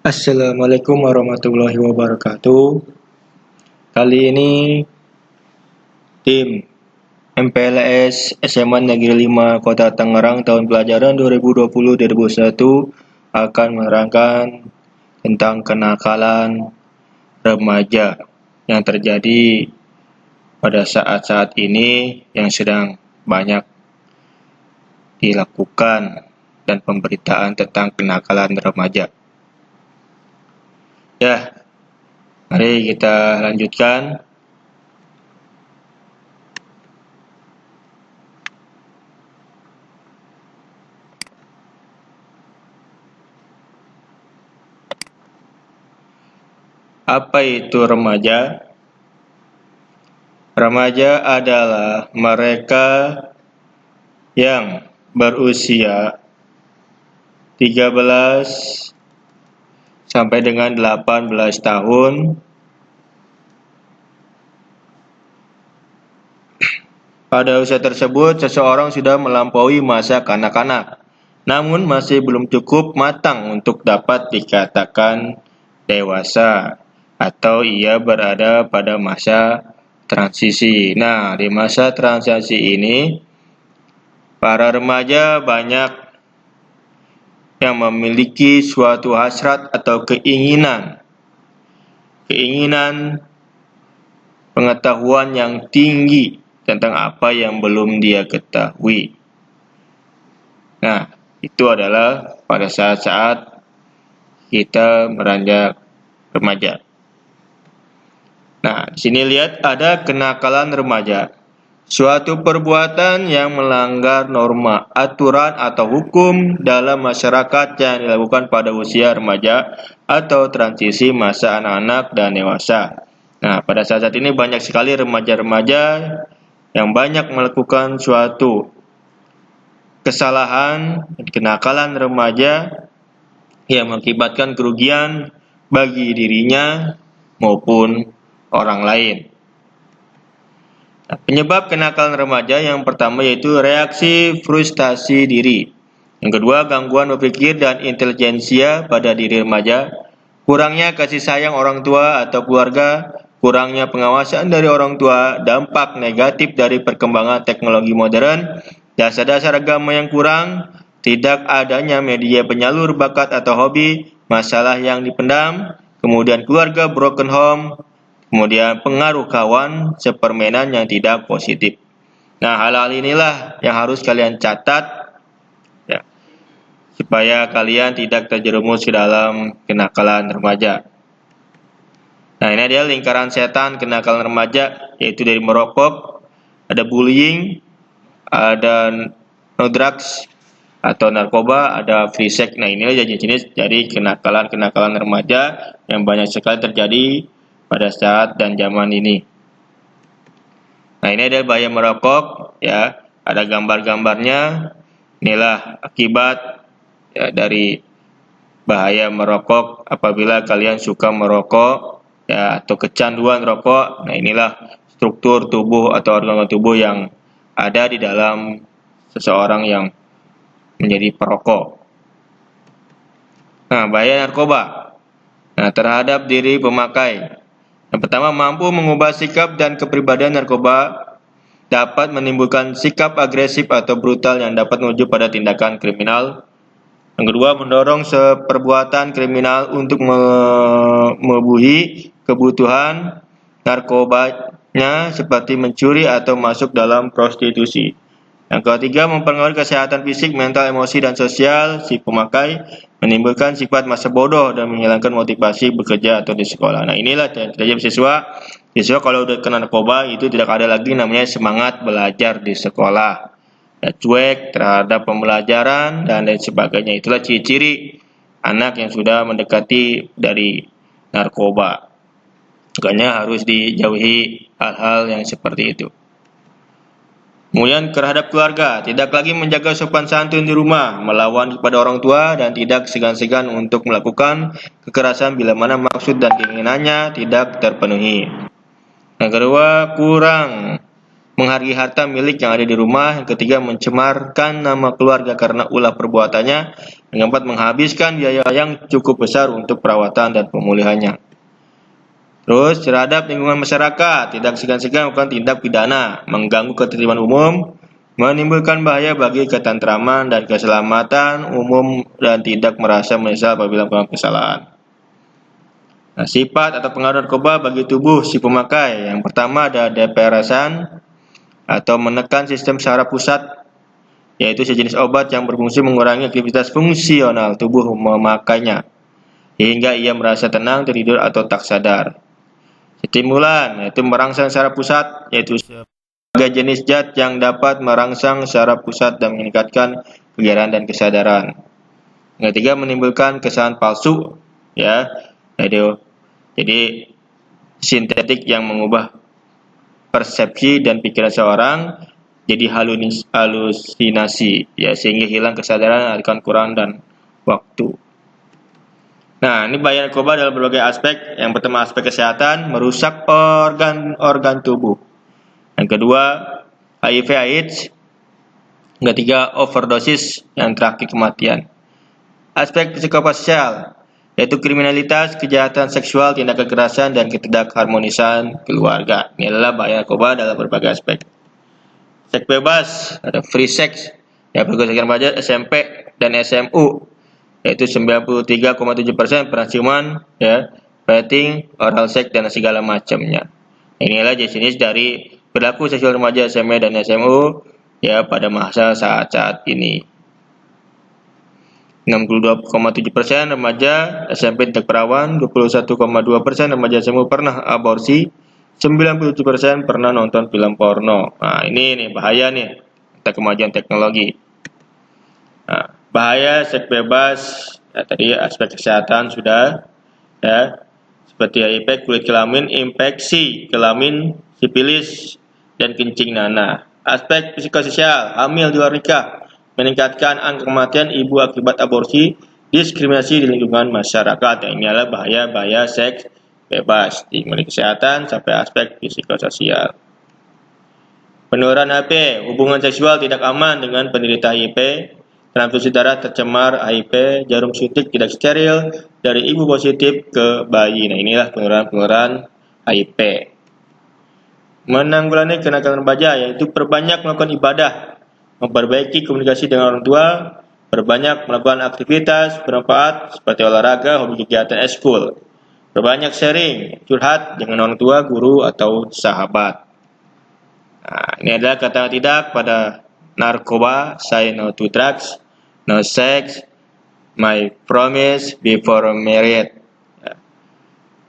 Assalamualaikum warahmatullahi wabarakatuh. Kali ini tim MPLS SMA Negeri 5 Kota Tangerang tahun pelajaran 2020-2021 akan menerangkan tentang kenakalan remaja yang terjadi pada saat-saat ini yang sedang banyak dilakukan dan pemberitaan tentang kenakalan remaja. Ya, mari kita lanjutkan. Apa itu remaja? Remaja adalah mereka yang berusia 13 sampai dengan 18 tahun Pada usia tersebut, seseorang sudah melampaui masa kanak-kanak, namun masih belum cukup matang untuk dapat dikatakan dewasa, atau ia berada pada masa transisi. Nah, di masa transisi ini, para remaja banyak yang memiliki suatu hasrat atau keinginan pengetahuan yang tinggi tentang apa yang belum dia ketahui. Nah, itu adalah pada saat-saat kita beranjak remaja. Nah, di sini lihat ada kenakalan remaja. Suatu perbuatan yang melanggar norma, aturan, atau hukum dalam masyarakat yang dilakukan pada usia remaja atau transisi masa anak-anak dan dewasa. Nah, pada saat ini banyak sekali remaja-remaja yang banyak melakukan suatu kesalahan dan kenakalan remaja yang mengakibatkan kerugian bagi dirinya maupun orang lain. Nah, penyebab kenakalan remaja yang pertama yaitu reaksi frustasi diri. Yang kedua, gangguan berpikir dan intelijensia pada diri remaja, kurangnya kasih sayang orang tua atau keluarga, kurangnya pengawasan dari orang tua, dampak negatif dari perkembangan teknologi modern, dasar-dasar agama yang kurang, tidak adanya media penyalur bakat atau hobi, masalah yang dipendam, kemudian keluarga broken home, kemudian pengaruh kawan sepermainan yang tidak positif. Nah, hal-hal inilah yang harus kalian catat ya, supaya kalian tidak terjerumus ke dalam kenakalan remaja. Nah, ini adalah lingkaran setan kenakalan remaja, yaitu dari merokok, ada bullying, ada no drugs atau narkoba, ada free sex. Nah, inilah jenis-jenis dari kenakalan remaja yang banyak sekali terjadi pada saat dan zaman ini. Nah, ini adalah bahaya merokok, ya, ada gambar-gambarnya. Inilah akibat ya, dari bahaya merokok apabila kalian suka merokok ya atau kecanduan rokok. Nah, inilah struktur tubuh atau organ tubuh yang ada di dalam seseorang yang menjadi perokok. Nah, bahaya narkoba. Nah, terhadap diri pemakai. Yang pertama, mampu mengubah sikap dan kepribadian narkoba dapat menimbulkan sikap agresif atau brutal yang dapat menuju pada tindakan kriminal. Yang kedua, mendorong perbuatan kriminal untuk memenuhi kebutuhan narkobanya seperti mencuri atau masuk dalam prostitusi. Yang ketiga, mempengaruhi kesehatan fisik, mental, emosi, dan sosial si pemakai, menimbulkan sifat masa bodoh dan menghilangkan motivasi bekerja atau di sekolah. Nah, inilah yang terjadi siswa. Siswa kalau udah kena narkoba itu tidak ada lagi namanya semangat belajar di sekolah. Ya, cuek terhadap pembelajaran dan lain sebagainya. Itulah ciri-ciri anak yang sudah mendekati dari narkoba. Makanya harus dijauhi hal-hal yang seperti itu. Kemudian terhadap keluarga, tidak lagi menjaga sopan santun di rumah, melawan kepada orang tua, dan tidak segan-segan untuk melakukan kekerasan bila mana maksud dan keinginannya tidak terpenuhi. Yang kedua, kurang menghargai harta milik yang ada di rumah. Yang ketiga, mencemarkan nama keluarga karena ulah perbuatannya. Yang keempat, menghabiskan biaya yang cukup besar untuk perawatan dan pemulihannya. Terus, terhadap lingkungan masyarakat, tidak segan-segan melakukan tindak pidana, mengganggu ketertiban umum, menimbulkan bahaya bagi ketentraman dan keselamatan umum, dan tidak merasa menyesal apabila melakukan kesalahan. Nah, sifat atau pengaruh narkoba bagi tubuh si pemakai. Yang pertama ada depresan atau menekan sistem saraf pusat, yaitu sejenis obat yang berfungsi mengurangi aktivitas fungsional tubuh memakainya, hingga ia merasa tenang, tertidur, atau tak sadar. Stimulan, yaitu merangsang saraf pusat, yaitu sebagai jenis zat yang dapat merangsang saraf pusat dan meningkatkan kegiatan dan kesadaran. Yang ketiga, menimbulkan kesan palsu, ya, jadi sintetik yang mengubah persepsi dan pikiran seorang jadi halusinasi, ya, sehingga hilang kesadaran akan kurang dan waktu. Nah, ini bahaya narkoba dalam berbagai aspek. Yang pertama, aspek kesehatan, merusak organ-organ tubuh. Yang kedua, HIV/AIDS. Yang ketiga, overdosis. Yang terakhir, kematian. Aspek psikososial, yaitu kriminalitas, kejahatan seksual, tindak kekerasan, dan ketidakharmonisan keluarga. Ini adalah bahaya narkoba dalam berbagai aspek. Seks bebas, ada free sex, yang pergolakan remaja SMP dan SMU, yaitu 93,7% pernah ciuman, ya, petting, oral sex, dan segala macamnya. Inilah jenis dari perilaku seksual remaja SMP dan SMU, ya, pada masa saat ini. 62,7% remaja SMP tidak perawan, 21,2% remaja SMU pernah aborsi, 97% pernah nonton film porno. Nah, ini nih bahaya nih, kemajuan teknologi. Nah, bahaya seks bebas, ya, tadi aspek kesehatan sudah, ya, seperti HIV, kulit kelamin, infeksi kelamin, sifilis, dan kencing nanah. Aspek psikososial, hamil di luar nikah, meningkatkan angka kematian ibu akibat aborsi, diskriminasi di lingkungan masyarakat. Yang ini adalah bahaya-bahaya seks bebas, dimulai kesehatan sampai aspek psikososial. Penurunan HIV, hubungan seksual tidak aman dengan penderita HIV, transfusi darah tercemar HIV, jarum suntik tidak steril dari ibu positif ke bayi. Nah, inilah penularan HIV. Menanggulangi kenakalan remaja, yaitu perbanyak melakukan ibadah, memperbaiki komunikasi dengan orang tua, perbanyak melakukan aktivitas bermanfaat seperti olahraga, hobi, kegiatan eskul, perbanyak sharing, curhat dengan orang tua, guru, atau sahabat. Nah, ini adalah kata tidak pada narkoba. Say no to drugs, no sex, my promise before married.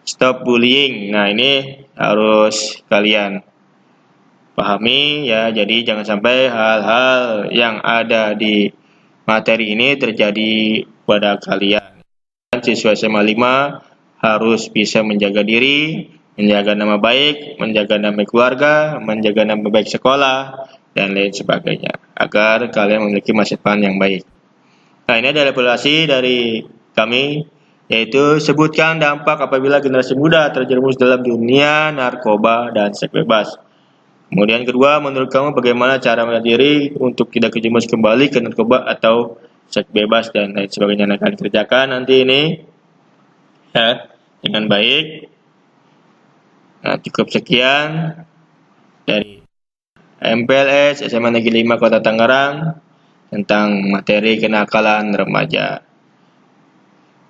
Stop bullying. Nah, ini harus kalian pahami, ya. Jadi jangan sampai hal-hal yang ada di materi ini terjadi pada kalian. Siswa SMA 5 harus bisa menjaga diri, menjaga nama baik, menjaga nama keluarga, menjaga nama baik sekolah, dan lain sebagainya, agar kalian memiliki masa depan yang baik. Nah, ini adalah evaluasi dari kami, yaitu sebutkan dampak apabila generasi muda terjerumus dalam dunia narkoba dan seks bebas. Kemudian kedua, menurut kamu bagaimana cara melihat diri untuk tidak terjerumus kembali ke narkoba atau seks bebas dan lain sebagainya. Nah, kalian kerjakan nanti ini, ya, dengan baik. Nah, cukup sekian dari MPLS SMA Negeri 5 Kota Tangerang tentang materi kenakalan remaja.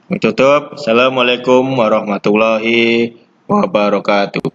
Tutup. Assalamualaikum warahmatullahi wabarakatuh.